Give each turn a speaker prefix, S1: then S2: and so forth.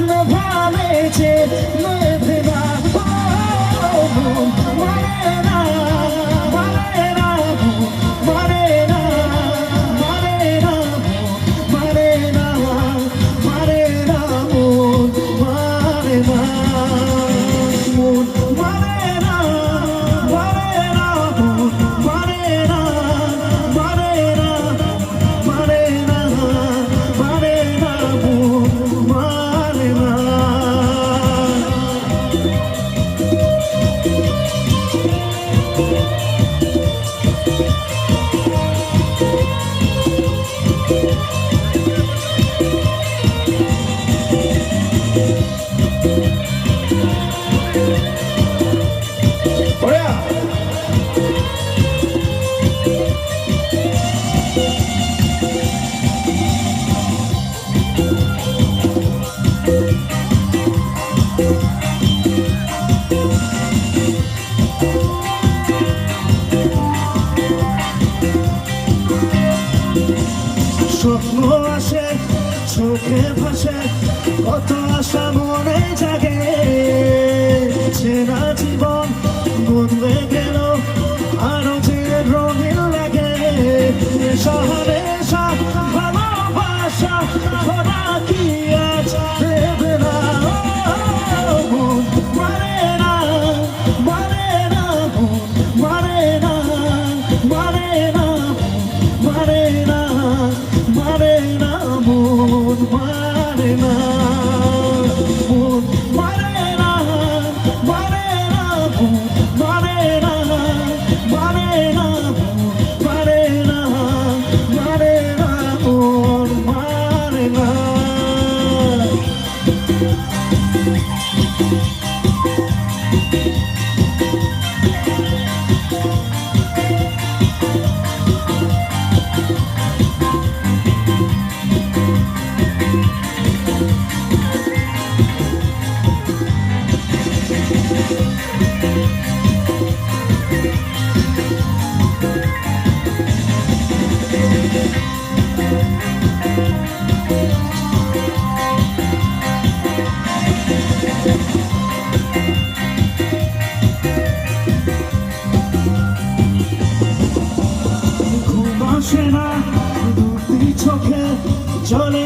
S1: লোভালেছে মেঘনা মানে না মানে না মানে না মানে না মানে না মানে না মন মানে না মন মানে না মানে না মন মানে না মানে না মানে না মানে না মন মানে না স্বপ্ন আসে চোখে ভাসে কত আশা মনে জাগে চেনা জীবন বদলে গেল আরো যে রঙিন লাগে শহরে ভালোবাসা খোদা কি আজ দেবে না মন মানে না মানে না মানে না মানে না মানে না মানে না মন মানে না মন মানে না মানে না মানে না মানে না মানে না মানে না মন মানে না ঘুম আসে না দুটি চোখে জলে